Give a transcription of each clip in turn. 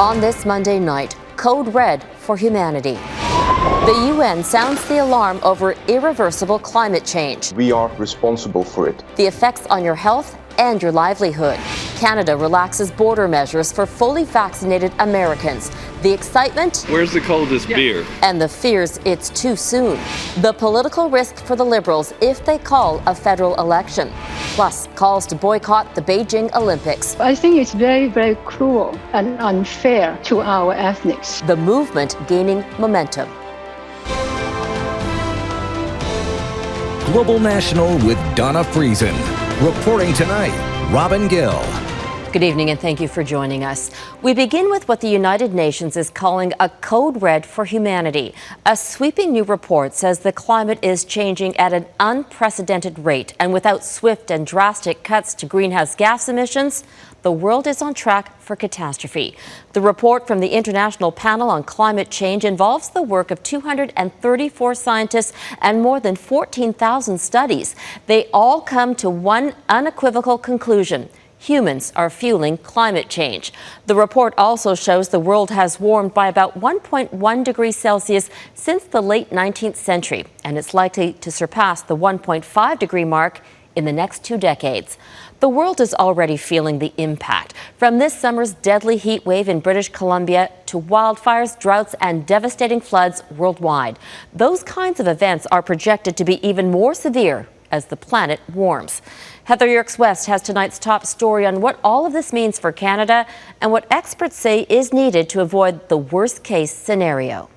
On this Monday night, code red for humanity. The UN sounds the alarm over irreversible climate change. We are responsible for it. The effects on your health and your livelihood. Canada relaxes border measures for fully vaccinated Americans. The excitement. Where's the coldest beer? And the fears it's too soon. The political risk for the Liberals if they call a federal election. Plus, calls to boycott the Beijing Olympics. I think it's very, very cruel and unfair to our ethnics. The movement gaining momentum. Global National with Donna Friesen. Reporting tonight, Robin Gill. Good evening and thank you for joining us. We begin with what the United Nations is calling a code red for humanity. A sweeping new report says the climate is changing at an unprecedented rate, and without swift and drastic cuts to greenhouse gas emissions, the world is on track for catastrophe. The report from the International Panel on Climate Change involves the work of 234 scientists and more than 14,000 studies. They all come to one unequivocal conclusion. Humans are fueling climate change. The report also shows the world has warmed by about 1.1 degrees Celsius since the late 19th century, and it's likely to surpass the 1.5 degree mark in the next 2 decades. The world is already feeling the impact, from this summer's deadly heat wave in British Columbia to wildfires, droughts, and devastating floods worldwide. Those kinds of events are projected to be even more severe as the planet warms. Heather Yourex-West has tonight's top story on what all of this means for Canada and what experts say is needed to avoid the worst-case scenario.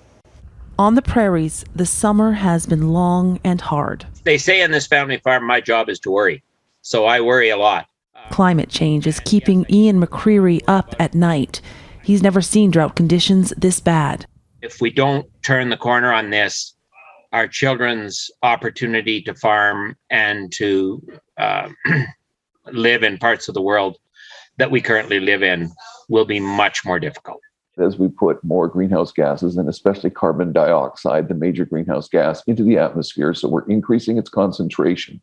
On the prairies, the summer has been long and hard. They say in this family farm, my job is to worry. So I worry a lot. Climate change is keeping Ian McCreary up at night. He's never seen drought conditions this bad. If we don't turn the corner on this, our children's opportunity to farm and to live in parts of the world that we currently live in will be much more difficult. As we put more greenhouse gases, and especially carbon dioxide, the major greenhouse gas, into the atmosphere, so we're increasing its concentration,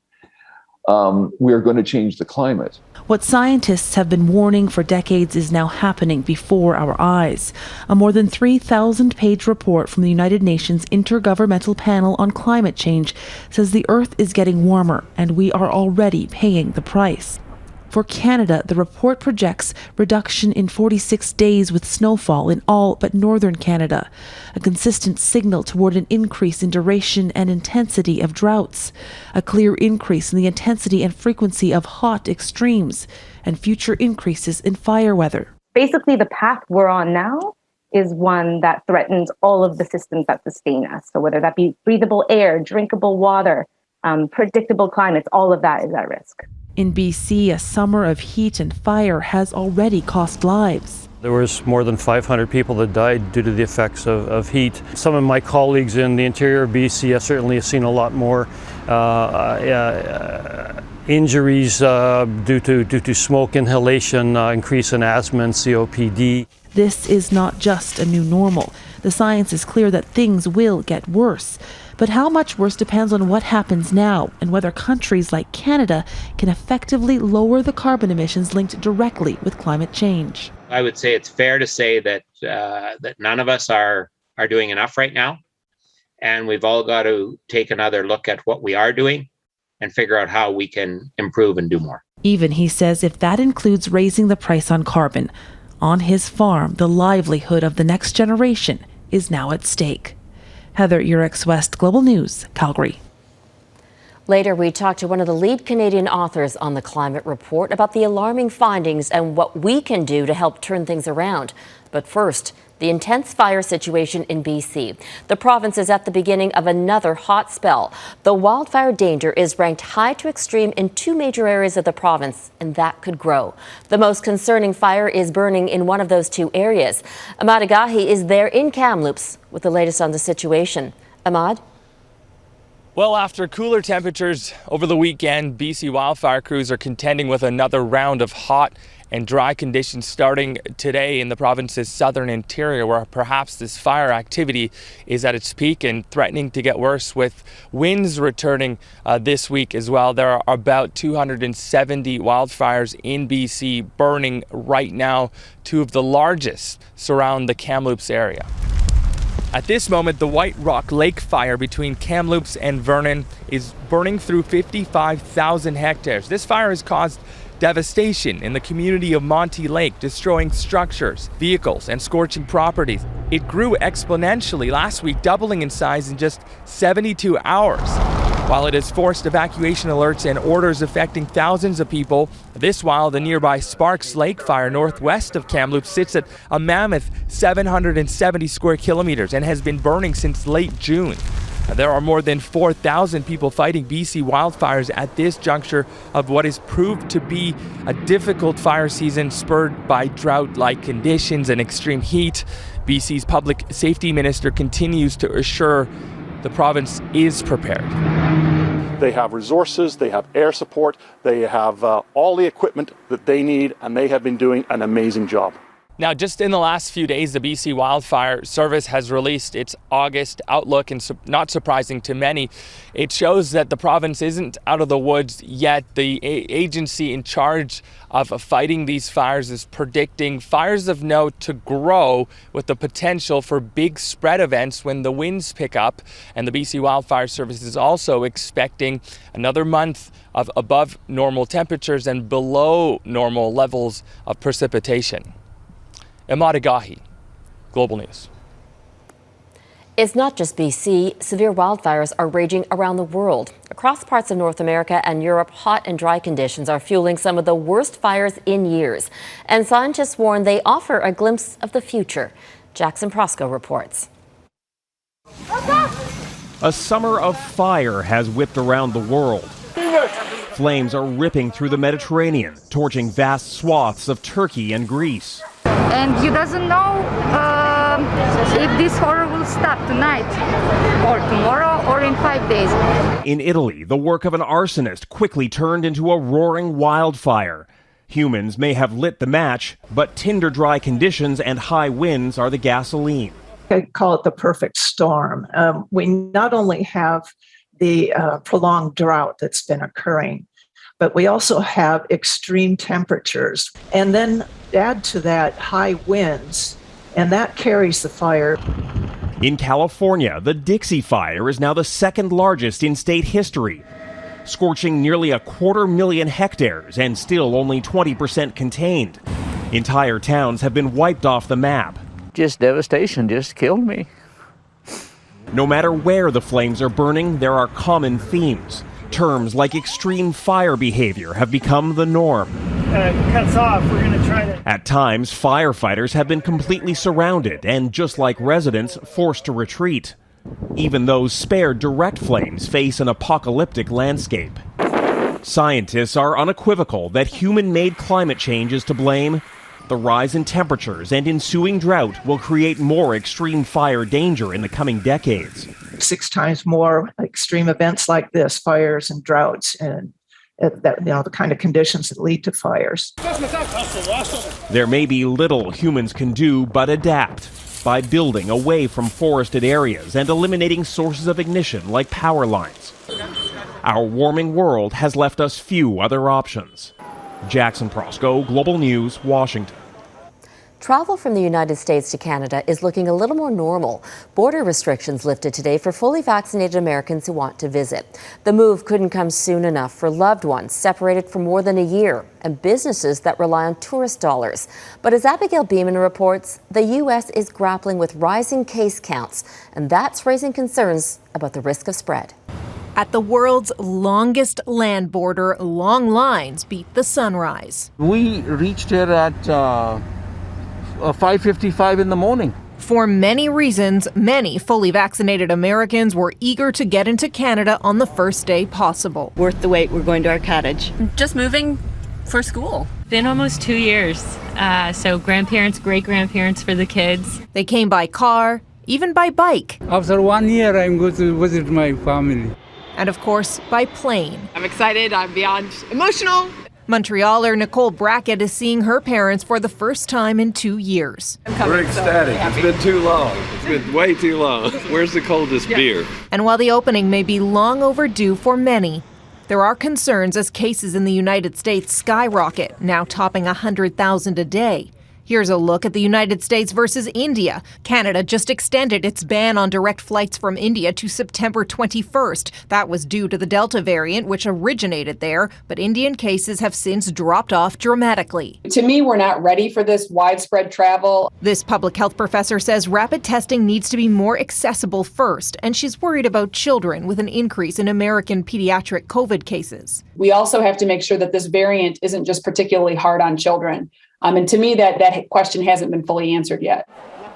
we are going to change the climate. What scientists have been warning for decades is now happening before our eyes. A more than 3,000-page report from the United Nations Intergovernmental Panel on Climate Change says the Earth is getting warmer, and we are already paying the price. For Canada, the report projects reduction in 46 days with snowfall in all but northern Canada, a consistent signal toward an increase in duration and intensity of droughts, a clear increase in the intensity and frequency of hot extremes, and future increases in fire weather. Basically, the path we're on now is one that threatens all of the systems that sustain us. So whether that be breathable air, drinkable water, predictable climates, all of that is at risk. In BC, a summer of heat and fire has already cost lives. There was more than 500 people that died due to the effects of heat. Some of my colleagues in the interior of BC have certainly seen a lot more injuries due to smoke inhalation, increase in asthma and COPD. This is not just a new normal. The science is clear that things will get worse. But how much worse depends on what happens now and whether countries like Canada can effectively lower the carbon emissions linked directly with climate change. I would say it's fair to say that that none of us are doing enough right now. And we've all got to take another look at what we are doing and figure out how we can improve and do more. Even, he says, if that includes raising the price on carbon. On his farm, the livelihood of the next generation is now at stake. Heather Yourex-West, Global News, Calgary. Later, we talk to one of the lead Canadian authors on the climate report about the alarming findings and what we can do to help turn things around. But first, the intense fire situation in BC. The province is at the beginning of another hot spell. The wildfire danger is ranked high to extreme in 2 major areas of the province, and that could grow. The most concerning fire is burning in one of those 2 areas. Emad Agahi is there in Kamloops with the latest on the situation. Emad? Well, after cooler temperatures over the weekend, BC wildfire crews are contending with another round of hot and dry conditions starting today in the province's southern interior, where perhaps this fire activity is at its peak and threatening to get worse, with winds returning this week as well. There are about 270 wildfires in BC burning right now. Two of the largest surround the Kamloops area. At this moment, the White Rock Lake fire between Kamloops and Vernon is burning through 55,000 hectares. This fire has caused devastation in the community of Monty Lake, destroying structures, vehicles, and scorching properties. It grew exponentially last week, doubling in size in just 72 hours. While it has forced evacuation alerts and orders affecting thousands of people, this while the nearby Sparks Lake fire northwest of Kamloops sits at a mammoth 770 square kilometers and has been burning since late June. There are more than 4,000 people fighting BC wildfires at this juncture of what is proved to be a difficult fire season spurred by drought-like conditions and extreme heat. BC's public safety minister continues to assure the province is prepared. They have resources, they have air support, they have all the equipment that they need, and they have been doing an amazing job. Now, just in the last few days, the BC Wildfire Service has released its August outlook, and not surprising to many, it shows that the province isn't out of the woods yet. The agency in charge of fighting these fires is predicting fires of note to grow, with the potential for big spread events when the winds pick up. And the BC Wildfire Service is also expecting another month of above normal temperatures and below normal levels of precipitation. Emad Agahi, Global News. It's not just BC. Severe wildfires are raging around the world. Across parts of North America and Europe, hot and dry conditions are fueling some of the worst fires in years. And scientists warn they offer a glimpse of the future. Jackson Proskow reports. A summer of fire has whipped around the world. Flames are ripping through the Mediterranean, torching vast swaths of Turkey and Greece. And you doesn't know if this horror will stop tonight or tomorrow or in 5 days. In Italy, the work of an arsonist quickly turned into a roaring wildfire. Humans may have lit the match, but tinder-dry conditions and high winds are the gasoline. I call it the perfect storm. We not only have the prolonged drought that's been occurring, but we also have extreme temperatures. And then add to that high winds, and that carries the fire. In California, the Dixie Fire is now the second largest in state history, scorching nearly 250,000 hectares and still only 20% contained. Entire towns have been wiped off the map. Just devastation, just killed me. No matter where the flames are burning, there are common themes. Terms like extreme fire behavior have become the norm. Cuts off. We're going to try to... At times, firefighters have been completely surrounded and, just like residents, forced to retreat. Even those spared direct flames face an apocalyptic landscape. Scientists are unequivocal that human-made climate change is to blame. The rise in temperatures and ensuing drought will create more extreme fire danger in the coming decades. 6 times more extreme events like this, fires and droughts, and the kind of conditions that lead to fires. There may be little humans can do but adapt by building away from forested areas and eliminating sources of ignition like power lines. Our warming world has left us few other options. Jackson Proskow, Global News, Washington. Travel from the United States to Canada is looking a little more normal. Border restrictions lifted today for fully vaccinated Americans who want to visit. The move couldn't come soon enough for loved ones separated for more than a year and businesses that rely on tourist dollars. But as Abigail Beeman reports, the U.S. is grappling with rising case counts, and that's raising concerns about the risk of spread. At the world's longest land border, long lines beat the sunrise. We reached here at 5:55 in the morning. For many reasons, many fully vaccinated Americans were eager to get into Canada on the first day possible. Worth the wait. We're going to our cottage. Just moving for school. Been almost 2 years. So grandparents, great-grandparents for the kids. They came by car, even by bike. After 1 year, I'm going to visit my family. And of course, by plane. I'm excited. I'm beyond emotional. Montrealer Nicole Brackett is seeing her parents for the first time in 2 years. We're ecstatic. It's been too long. It's been way too long. Where's the coldest beer? And while the opening may be long overdue for many, there are concerns as cases in the United States skyrocket, now topping 100,000 a day. Here's a look at the United States versus India. Canada just extended its ban on direct flights from India to September 21st. That was due to the Delta variant, which originated there, but Indian cases have since dropped off dramatically. To me, we're not ready for this widespread travel. This public health professor says rapid testing needs to be more accessible first, and she's worried about children with an increase in American pediatric COVID cases. We also have to make sure that this variant isn't just particularly hard on children. And to me, that question hasn't been fully answered yet.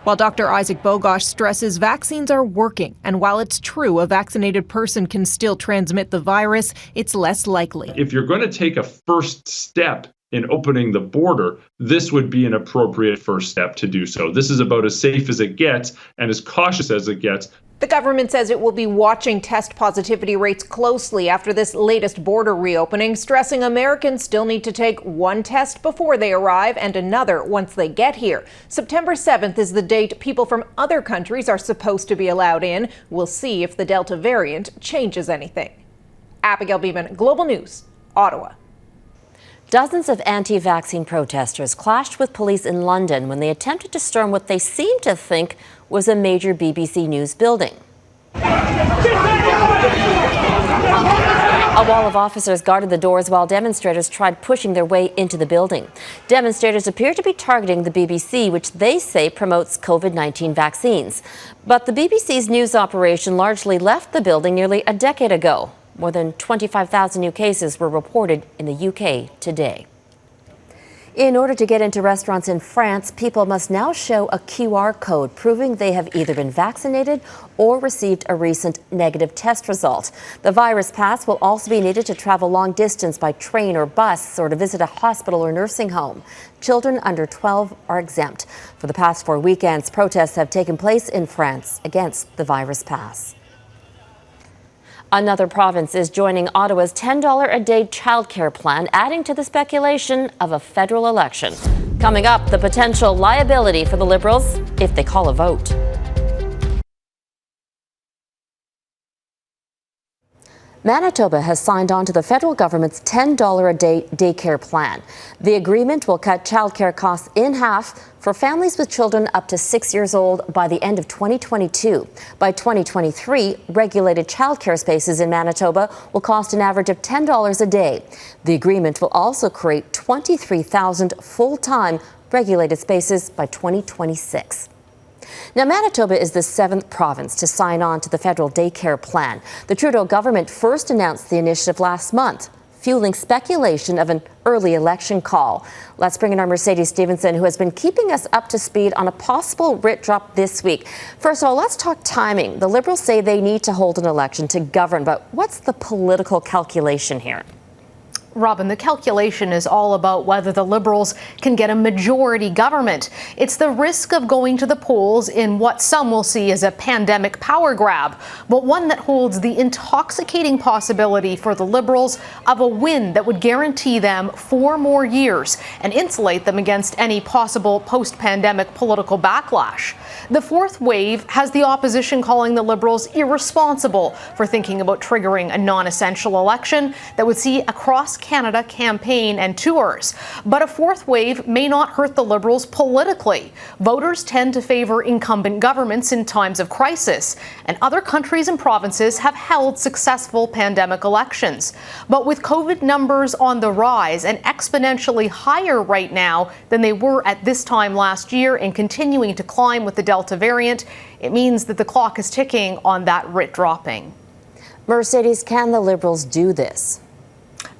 While Dr. Isaac Bogosh stresses vaccines are working, and while it's true a vaccinated person can still transmit the virus, it's less likely. If you're going to take a first step in opening the border, this would be an appropriate first step to do so. This is about as safe as it gets and as cautious as it gets. The government says it will be watching test positivity rates closely after this latest border reopening, stressing Americans still need to take one test before they arrive and another once they get here. September 7th is the date people from other countries are supposed to be allowed in. We'll see if the Delta variant changes anything. Abigail Beeman, Global News, Ottawa. Dozens of anti-vaccine protesters clashed with police in London when they attempted to storm what they seemed to think was a major BBC News building. A wall of officers guarded the doors while demonstrators tried pushing their way into the building. Demonstrators appear to be targeting the BBC, which they say promotes COVID-19 vaccines. But the BBC's news operation largely left the building nearly a decade ago. More than 25,000 new cases were reported in the UK today. In order to get into restaurants in France, people must now show a QR code proving they have either been vaccinated or received a recent negative test result. The virus pass will also be needed to travel long distance by train or bus or to visit a hospital or nursing home. Children under 12 are exempt. For the past 4 weekends, protests have taken place in France against the virus pass. Another province is joining Ottawa's $10 a day childcare plan, adding to the speculation of a federal election. Coming up, the potential liability for the Liberals if they call a vote. Manitoba has signed on to the federal government's $10 a day daycare plan. The agreement will cut childcare costs in half for families with children up to 6 years old by the end of 2022. By 2023, regulated childcare spaces in Manitoba will cost an average of $10 a day. The agreement will also create 23,000 full-time regulated spaces by 2026. Now, Manitoba is the 7th province to sign on to the federal daycare plan. The Trudeau government first announced the initiative last month, fueling speculation of an early election call. Let's bring in our Mercedes Stevenson, who has been keeping us up to speed on a possible writ drop this week. First of all, let's talk timing. The Liberals say they need to hold an election to govern, but what's the political calculation here? Robin, the calculation is all about whether the Liberals can get a majority government. It's the risk of going to the polls in what some will see as a pandemic power grab, but one that holds the intoxicating possibility for the Liberals of a win that would guarantee them 4 more years and insulate them against any possible post-pandemic political backlash. The fourth wave has the opposition calling the Liberals irresponsible for thinking about triggering a non-essential election that would see across Canada campaign and tours. But a fourth wave may not hurt the Liberals politically. Voters tend to favor incumbent governments in times of crisis, and other countries and provinces have held successful pandemic elections. But with COVID numbers on the rise and exponentially higher right now than they were at this time last year and continuing to climb with the Delta variant, it means that the clock is ticking on that writ dropping. Mercedes, can the Liberals do this?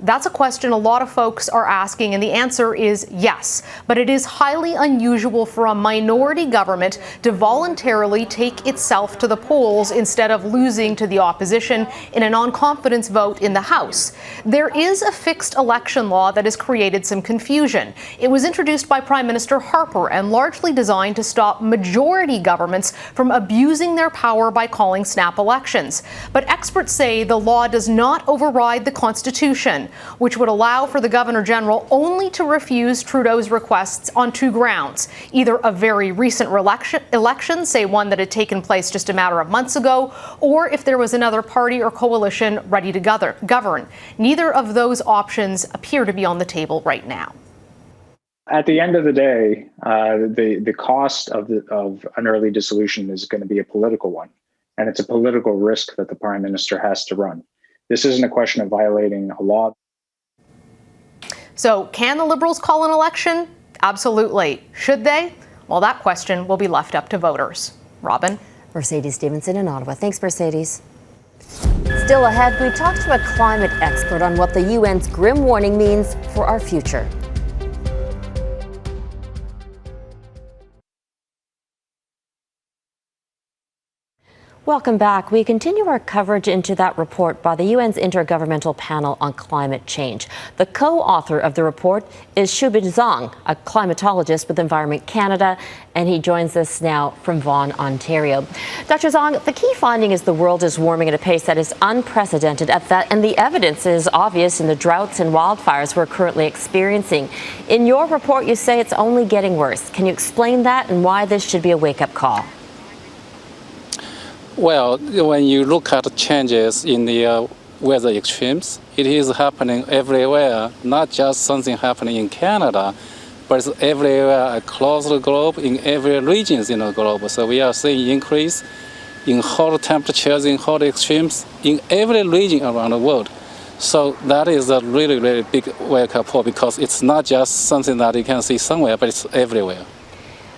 That's a question a lot of folks are asking, and the answer is yes. But it is highly unusual for a minority government to voluntarily take itself to the polls instead of losing to the opposition in a non-confidence vote in the House. There is a fixed election law that has created some confusion. It was introduced by Prime Minister Harper and largely designed to stop majority governments from abusing their power by calling snap elections. But experts say the law does not override the Constitution. which would allow for the Governor General only to refuse Trudeau's requests on two grounds: either a very recent election, say one that had taken place just a matter of months ago, or if there was another party or coalition ready to govern. Neither of those options appear to be on the table right now. At the end of the day, the cost of an early dissolution is going to be a political one, and it's a political risk that the Prime Minister has to run. This isn't a question of violating a law. So, can the Liberals call an election? Absolutely. Should they? Well, that question will be left up to voters. Robin? Mercedes Stevenson in Ottawa. Thanks, Mercedes. Still ahead, we talked to a climate expert on what the UN's grim warning means for our future. Welcome back. We continue our coverage into that report by the UN's Intergovernmental Panel on Climate Change. The co-author of the report is Shubin Zhang, a climatologist with Environment Canada, and he joins us now from Vaughan, Ontario. Dr. Zhang, the key finding is the world is warming at a pace that is unprecedented, and the evidence is obvious in the droughts and wildfires we're currently experiencing. In your report, you say it's only getting worse. Can you explain that and why this should be a wake-up call? Well, when you look at changes in the weather extremes, it is happening everywhere, not just something happening in Canada, but it's everywhere across the globe, in every region in the globe. So we are seeing increase in hot temperatures, in hot extremes, in every region around the world. So that is a really, really big wake-up call, because it's not just something that you can see somewhere, but it's everywhere.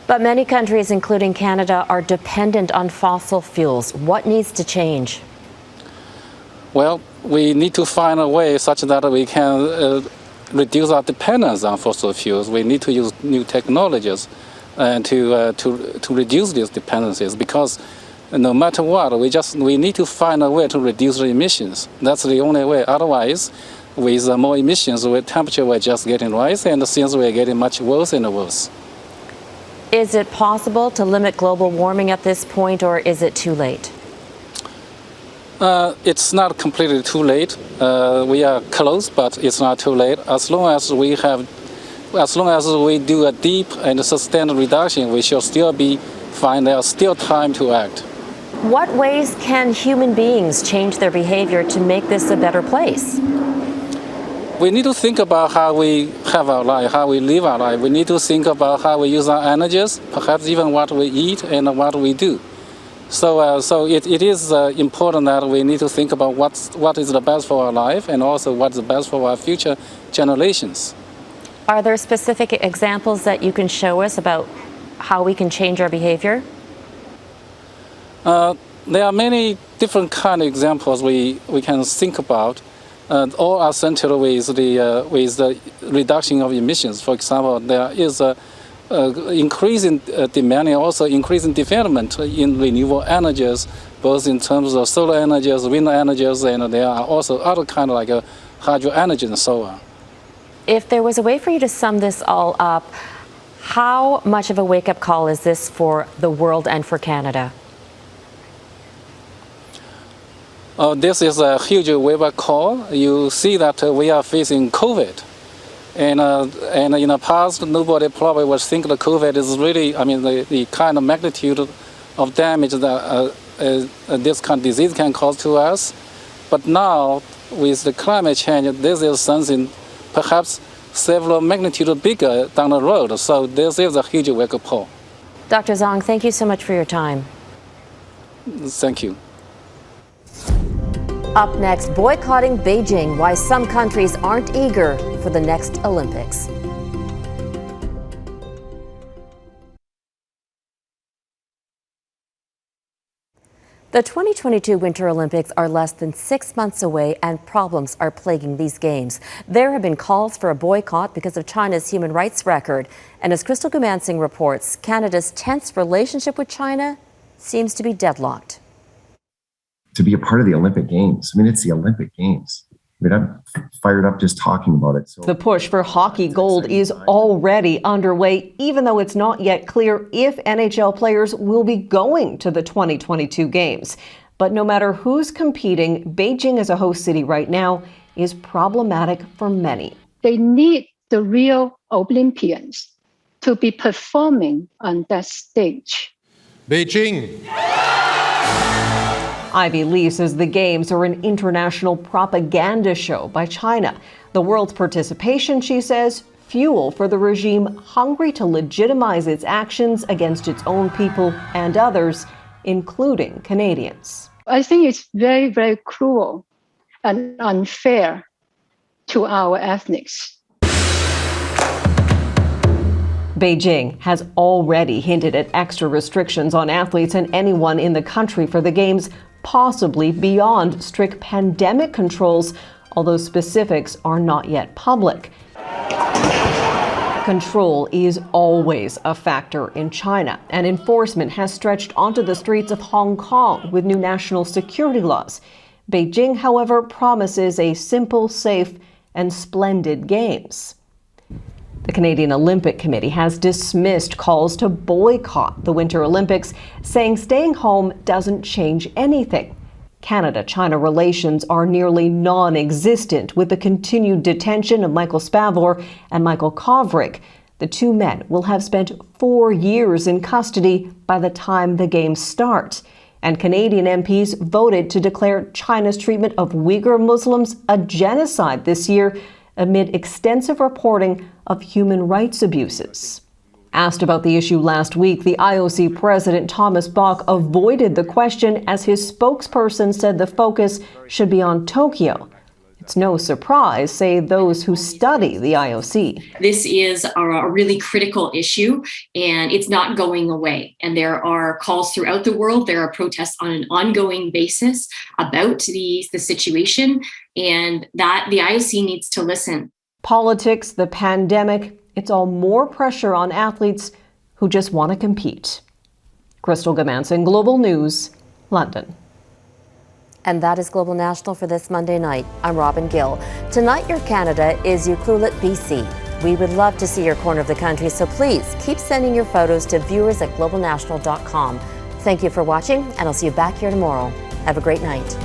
But many countries, including Canada, are dependent on fossil fuels. What needs to change? Well, we need to find a way such that we can reduce our dependence on fossil fuels. We need to use new technologies to reduce these dependencies, because no matter what, we need to find a way to reduce the emissions. That's the only way. Otherwise, with more emissions, the temperature will just getting rise, and things will getting much worse and worse. Is it possible to limit global warming at this point, or is it too late? It's not completely too late. We are close, but it's not too late. As long as we do a deep and sustained reduction, we should still be fine. There's still time to act. What ways can human beings change their behavior to make this a better place? We need to think about how we have our life, how we live our life. We need to think about how we use our energies, perhaps even what we eat and what we do. So it is important that we need to think about what is the best for our life, and also what's the best for our future generations. Are there specific examples that you can show us about how we can change our behavior? There are many different kind of examples we can think about. All are centered with the reduction of emissions. For example, there is increasing demand and also increasing development in renewable energies, both in terms of solar energies, wind energies, and there are also other kind of like hydro energy and so on. If there was a way for you to sum this all up, how much of a wake-up call is this for the world and for Canada? This is a huge wake-up call. You see that we are facing COVID. And in the past, nobody probably would think that COVID is really, the kind of magnitude of damage that this kind of disease can cause to us. But now, with the climate change, this is something perhaps several magnitudes bigger down the road. So this is a huge wake-up call. Dr. Zhang, thank you so much for your time. Thank you. Up next, boycotting Beijing, why some countries aren't eager for the next Olympics. The 2022 Winter Olympics are less than 6 months away, and problems are plaguing these games. There have been calls for a boycott because of China's human rights record. And as Crystal Gumansing reports, Canada's tense relationship with China seems to be deadlocked. To be a part of the Olympic Games. It's the Olympic Games. I'm fired up just talking about it. The push for hockey gold is already underway, even though it's not yet clear if NHL players will be going to the 2022 Games. But no matter who's competing, Beijing as a host city right now is problematic for many. They need the real Olympians to be performing on that stage. Beijing. Ivy Lee says the Games are an international propaganda show by China. The world's participation, she says, fuel for the regime hungry to legitimize its actions against its own people and others, including Canadians. I think it's very, very cruel and unfair to our ethnics. Beijing has already hinted at extra restrictions on athletes and anyone in the country for the Games, possibly beyond strict pandemic controls, although specifics are not yet public. Control is always a factor in China, and enforcement has stretched onto the streets of Hong Kong with new national security laws. Beijing, however, promises a simple, safe, and splendid Games. The Canadian Olympic Committee has dismissed calls to boycott the Winter Olympics, saying staying home doesn't change anything. Canada-China relations are nearly non-existent with the continued detention of Michael Spavor and Michael Kovrig. The two men will have spent 4 years in custody by the time the Games start. And Canadian MPs voted to declare China's treatment of Uyghur Muslims a genocide this year, amid extensive reporting of human rights abuses. Asked about the issue last week, the IOC president Thomas Bach avoided the question as his spokesperson said the focus should be on Tokyo. It's no surprise, say those who study the IOC. This is a really critical issue, and it's not going away. And there are calls throughout the world. There are protests on an ongoing basis about the situation, and that the IOC needs to listen. Politics, the pandemic, it's all more pressure on athletes who just want to compete. Crystal Gamanson, Global News, London. And that is Global National for this Monday night. I'm Robin Gill. Tonight, your Canada is Ucluelet, BC. We would love to see your corner of the country, so please keep sending your photos to viewers@globalnational.com. Thank you for watching, and I'll see you back here tomorrow. Have a great night.